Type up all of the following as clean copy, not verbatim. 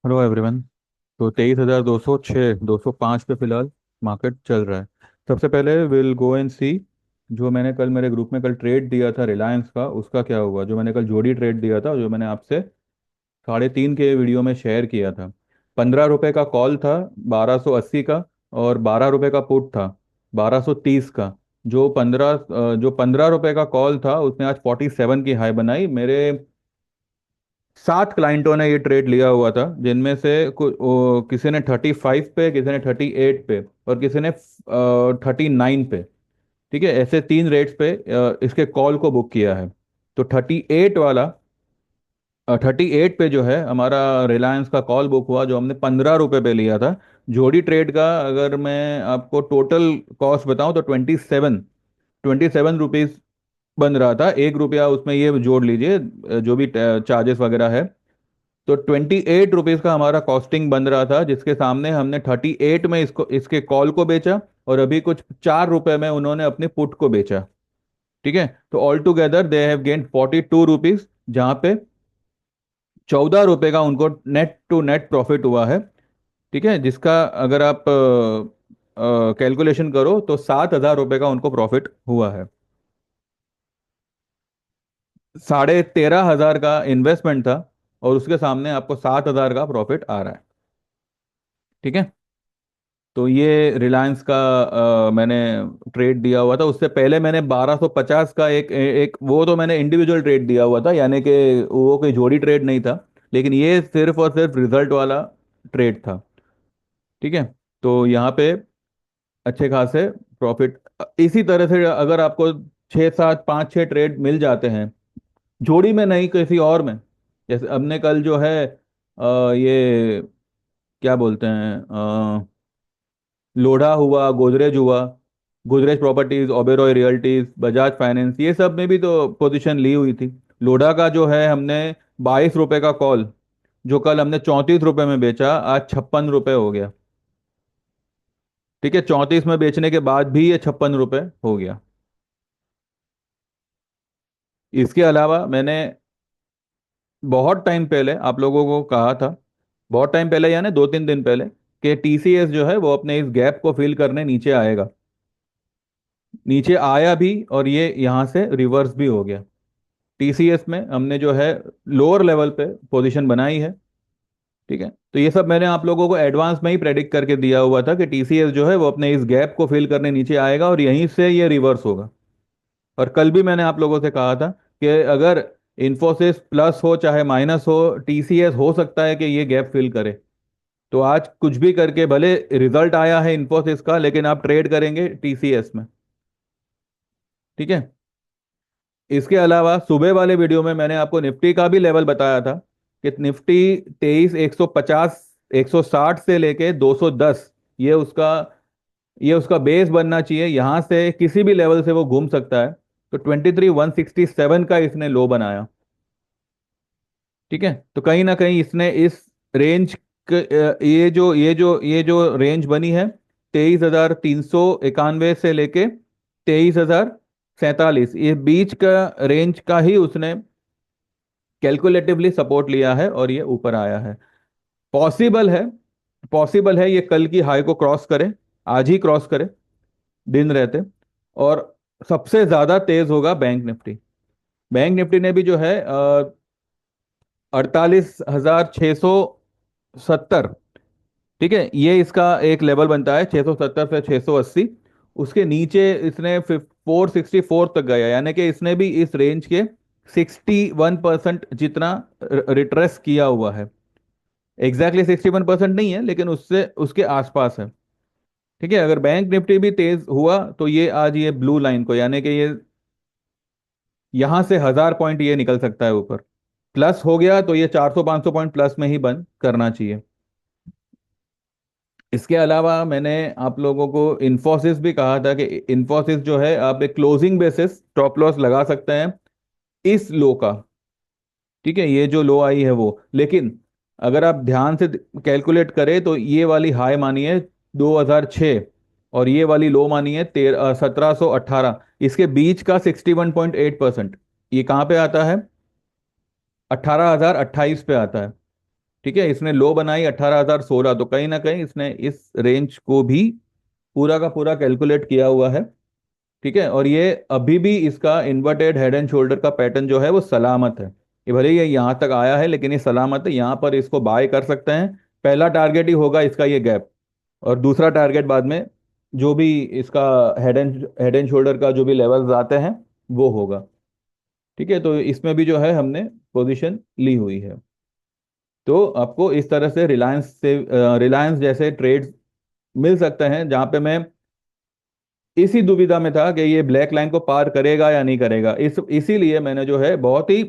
Hello everyone. तो 23,206 205 पे फिलहाल मार्केट चल रहा है। सबसे पहले विल गो एंड सी जो मैंने कल मेरे ग्रुप में कल ट्रेड दिया था रिलायंस का, उसका क्या हुआ। जो मैंने कल जोड़ी ट्रेड दिया था, जो मैंने आपसे 3:30 के वीडियो में शेयर किया था। 15 रुपए का कॉल था, 1280 का। और 12 रुपए का पुट था, 1230 का। जो 15 रुपए का कॉल था उसने आज 47 की हाई बनाई। मेरे 7 क्लाइंटों ने ये ट्रेड लिया हुआ था, जिनमें से किसी ने 35 पे, किसी ने 38 पे, और किसी ने 39 पे। ठीक है, ऐसे 3 रेट्स पे इसके कॉल को बुक किया है। तो 38 पे जो है हमारा रिलायंस का कॉल बुक हुआ, जो हमने 15 रुपए पे लिया था। जोड़ी ट्रेड का अगर मैं आपको टोटल कॉस्ट बताऊं तो 27 रुपीज बन रहा था। 1 रुपया उसमें ये जोड़ लीजिए, जो भी चार्जेस वगैरह है। तो 28 रुपीज का हमारा कॉस्टिंग बन रहा था, जिसके सामने हमने 38 में इसको इसके कॉल को बेचा। और अभी कुछ 4 रुपए में उन्होंने अपने पुट को बेचा। ठीक है, तो all together they have gain 42 rupees, जहां पे 14 रुपए का उनको नेट टू नेट प्रॉफिट हुआ है। ठीक है, जिसका अगर आप कैलकुलेशन करो तो 7,000 रुपए का उनको प्रॉफिट हुआ है। 13,500 का इन्वेस्टमेंट था, और उसके सामने आपको 7,000 का प्रॉफिट आ रहा है। ठीक है, तो ये रिलायंस का मैंने ट्रेड दिया हुआ था। उससे पहले मैंने 1250 का एक एक वो तो मैंने इंडिविजुअल ट्रेड दिया हुआ था, यानी कि वो कोई जोड़ी ट्रेड नहीं था। लेकिन ये सिर्फ और सिर्फ रिजल्ट वाला ट्रेड था। ठीक है, तो यहाँ पे अच्छे खासे प्रॉफिट। इसी तरह से अगर आपको 6 7 5 6 ट्रेड मिल जाते हैं, जोड़ी में नहीं किसी और में। जैसे हमने कल जो है ये क्या बोलते हैं, लोढ़ा हुआ, गोदरेज हुआ, Godrej properties, Oberoi realities, Bajaj finance, ये सब में भी तो पोजीशन ली हुई थी। लोढ़ा का जो है हमने 22 रुपए का कॉल, जो कल हमने 34 रुपए में बेचा, आज 56 रुपए हो गया। ठीक है, 34 में बेचने के बाद भी ये 56 रुपए हो गया। इसके अलावा मैंने बहुत टाइम पहले आप लोगों को कहा था, बहुत टाइम पहले यानी 2 3 दिन पहले, कि टीसीएस जो है वो अपने इस गैप को फिल करने नीचे आएगा। नीचे आया भी, और ये यहाँ से रिवर्स भी हो गया। टीसीएस में हमने जो है लोअर लेवल पे पोजीशन बनाई है। ठीक है, तो ये सब मैंने आप लोगों को एडवांस में ही प्रेडिक्ट करके दिया हुआ था कि टीसीएस जो है वो अपने इस गैप को फिल करने नीचे आएगा, और यहीं से ये रिवर्स होगा। और कल भी मैंने आप लोगों से कहा था कि अगर इन्फोसिस प्लस हो चाहे माइनस हो, टीसीएस हो सकता है कि ये गैप फिल करे। तो आज कुछ भी करके, भले रिजल्ट आया है इन्फोसिस का, लेकिन आप ट्रेड करेंगे टीसीएस में। ठीक है, इसके अलावा सुबह वाले वीडियो में मैंने आपको निफ्टी का भी लेवल बताया था कि निफ्टी 23 150 160 से लेके 210, ये उसका ये उसका बेस बनना चाहिए। यहां से किसी भी लेवल से वो घूम सकता है। तो 23 167 का इसने लो बनाया। ठीक है, तो कहीं ना कहीं इसने इस रेंज, ये जो रेंज बनी है, 23,391 से लेके 23,047, ये बीच का रेंज का ही उसने कैलकुलेटिवली सपोर्ट लिया है, और ये ऊपर आया है। पॉसिबल है, पॉसिबल है ये कल की हाई को क्रॉस करे, आज ही क्रॉस करे दिन रहते। और सबसे ज्यादा तेज होगा बैंक निफ्टी। बैंक निफ्टी ने भी जो है 48,670, ठीक है, ये इसका एक लेवल बनता है, 670 से 680। उसके नीचे इसने 464 तक गया, यानी कि इसने भी इस रेंज के 61% जितना रिट्रेस किया हुआ है। एग्जैक्टली 61% नहीं है, लेकिन उससे उसके आसपास है। ठीक है, अगर बैंक निफ्टी भी तेज हुआ तो ये आज ये ब्लू लाइन को, यानी कि ये यहां से 1,000 पॉइंट ये निकल सकता है ऊपर। प्लस हो गया तो ये 400 500 पॉइंट प्लस में ही बंद करना चाहिए। इसके अलावा मैंने आप लोगों को इन्फोसिस भी कहा था कि इन्फोसिस जो है आप एक क्लोजिंग बेसिस स्टॉप लॉस लगा सकते हैं इस लो का। ठीक है, ये जो लो आई है वो, लेकिन अगर आप ध्यान से कैलकुलेट करें तो ये वाली हाई मानी है 2006, और ये वाली लो मानी है 1718। इसके बीच का 61.8%, ये कहाँ पे आता है? 18,028 पे आता है। ठीक है, इसने लो बनाई 18,016, तो कहीं ना कहीं इसने इस रेंज को भी पूरा का पूरा कैलकुलेट किया हुआ है। ठीक है, और ये अभी भी इसका इन्वर्टेड हेड एंड शोल्डर का पैटर्न जो है वो सलामत है। ये भले ही ये यहाँ तक आया है लेकिन ये सलामत है, यहाँ पर इसको बाय कर सकते हैं। पहला टारगेट ही होगा इसका ये गैप, और दूसरा टारगेट बाद में जो भी इसका हेड एंड शोल्डर का जो भी लेवल्स आते हैं वो होगा। ठीक है, तो इसमें भी जो है हमने पोजीशन ली हुई है। तो आपको इस तरह से रिलायंस जैसे ट्रेड्स मिल सकते हैं जहां पे मैं इसी दुविधा में था कि ये ब्लैक लाइन को पार करेगा या नहीं करेगा। इसीलिए मैंने जो है बहुत ही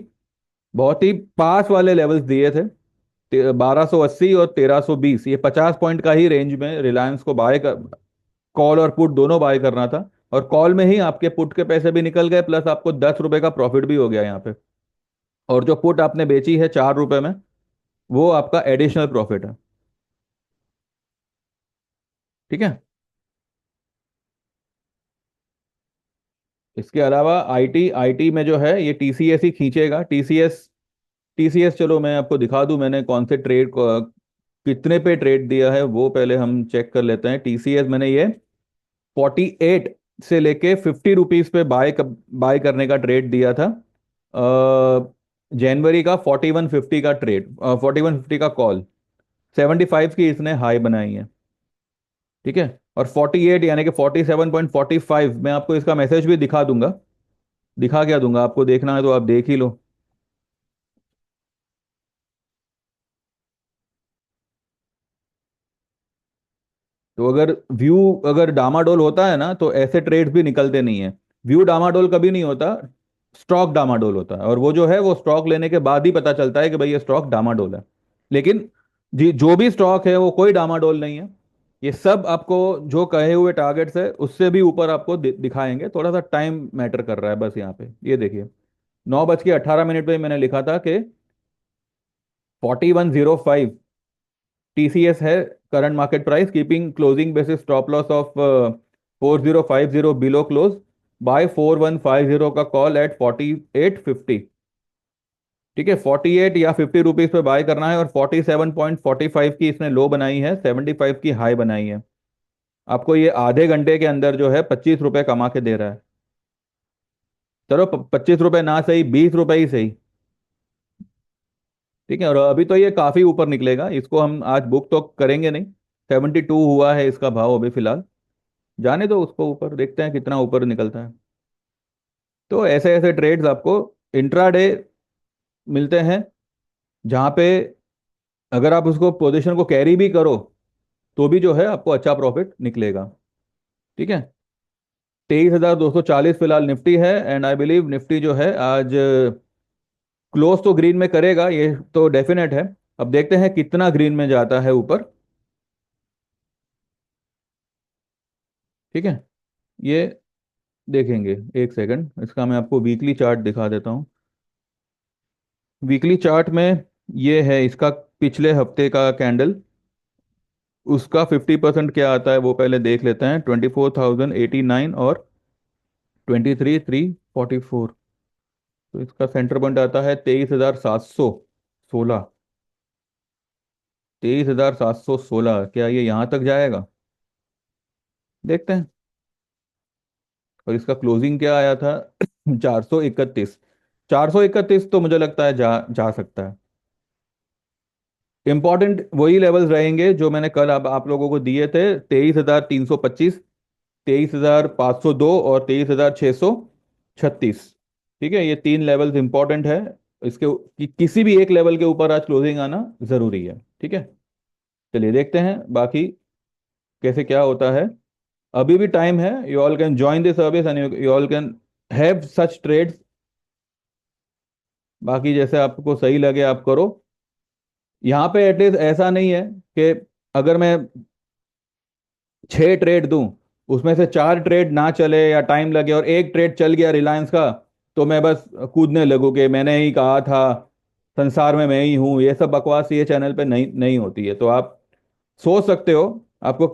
पास वाले लेवल्स दिए थे, 1280 और 1320, ये 50 पॉइंट का ही रेंज में रिलायंस को बाय कर, कॉल और पुट दोनों बाय करना था। और कॉल में ही आपके पुट के पैसे भी निकल गए, प्लस आपको 10 रुपए का प्रॉफिट भी हो गया यहाँ पे। और जो पुट आपने बेची है 4 रुपए में, वो आपका एडिशनल प्रॉफिट है। ठीक है, इसके अलावा आईटी आईटी में जो है ये टीसीएस ही खींचेगा। टीसीएस टीसीएस चलो मैं आपको दिखा दूं, मैंने कौन से ट्रेड को कितने पे ट्रेड दिया है वो पहले हम चेक कर लेते हैं। टीसीएस मैंने ये 48 से लेके 50 रुपीज पे बाय करने का ट्रेड दिया था। जनवरी का 4150 का ट्रेड, 4150 का कॉल, 75 की इसने हाई बनाई है। ठीक है, और 48 यानी कि 47.45 मैं आपको इसका मैसेज भी दिखा दूंगा। दिखा क्या दूंगा, आपको देखना है तो आप देख ही लो। तो अगर डामाडोल होता है ना तो ऐसे ट्रेड्स भी निकलते नहीं है। व्यू डामाडोल कभी नहीं होता, स्टॉक डामाडोल होता है, और वो जो है वो स्टॉक लेने के बाद ही पता चलता है कि भाई ये स्टॉक डामाडोल है। लेकिन जी जो भी स्टॉक है वो कोई डामाडोल नहीं है। ये सब आपको जो कहे हुए टारगेट्स है उससे भी ऊपर आपको दिखाएंगे। थोड़ा सा टाइम मैटर कर रहा है बस यहाँ पे। ये देखिए, 9:18 पे मैंने लिखा था कि 4105 टीसीएस है current market price, keeping closing basis stop loss of 4050 below close, buy 4150 का कॉल एट 4850। ठीक है, 48 या 50 रुपीज पे बाय करना है, और 47.45 की इसने लो बनाई है, 75 की हाई बनाई है। आपको ये आधे घंटे के अंदर जो है 25 रुपए कमा के दे रहा है। चलो 25 रुपए ना सही, 20 रुपए ही सही। ठीक है, और अभी तो ये काफी ऊपर निकलेगा, इसको हम आज बुक तो करेंगे नहीं। 72 हुआ है इसका भाव अभी फिलहाल, जाने दो उसको ऊपर, देखते हैं कितना ऊपर निकलता है। तो ऐसे ऐसे ट्रेड्स आपको इंट्राडे मिलते हैं जहां पे अगर आप उसको पोजीशन को कैरी भी करो तो भी जो है आपको अच्छा प्रॉफिट निकलेगा। ठीक है, 23,240 फिलहाल निफ्टी है, एंड आई बिलीव निफ्टी जो है आज क्लोज तो ग्रीन में करेगा, ये तो डेफिनेट है। अब देखते हैं कितना ग्रीन में जाता है ऊपर। ठीक है, ये देखेंगे, एक सेकंड, इसका मैं आपको वीकली चार्ट दिखा देता हूँ। वीकली चार्ट में ये है इसका पिछले हफ्ते का कैंडल, उसका 50% क्या आता है वो पहले देख लेते हैं। 24,089 और 23,344, तो इसका सेंटर पॉइंट आता है 23,716। 23,716, क्या ये यहाँ तक जाएगा? देखते हैं। और इसका क्लोजिंग क्या आया था? 431। 431 तो मुझे लगता है जा जा सकता है। इंपॉर्टेंट वही लेवल्स रहेंगे जो मैंने कल आप लोगों को दिए थे, 23,325, 23,502 और 23,636। ठीक है, ये तीन लेवल्स इंपॉर्टेंट है। किसी भी एक लेवल के ऊपर आज क्लोजिंग आना जरूरी है। ठीक है, चलिए देखते हैं बाकी कैसे क्या होता है। अभी भी टाइम है, you all can join this service and you all can have such trades. बाकी जैसे आपको सही लगे आप करो। यहाँ पे एटलीस्ट ऐसा नहीं है कि अगर मैं 6 ट्रेड दूं, उसमें से 4 ट्रेड ना चले या टाइम लगे और एक ट्रेड चल गया रिलायंस का, तो मैं बस कूदने लगूं कि मैंने ही कहा था, संसार में मैं ही हूं। ये सब बकवास ये चैनल पे नहीं नहीं होती है। तो आप सोच सकते हो आपको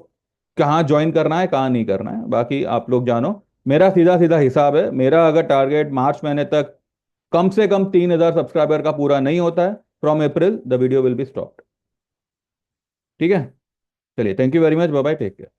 कहाँ ज्वाइन करना है कहाँ नहीं करना है, बाकी आप लोग जानो। मेरा सीधा सीधा हिसाब है, मेरा अगर टारगेट मार्च महीने तक कम से कम 3,000 सब्सक्राइबर का पूरा नहीं होता है, from April the video will be stopped. ठीक है। चलिए, thank you very much, bye bye, take care.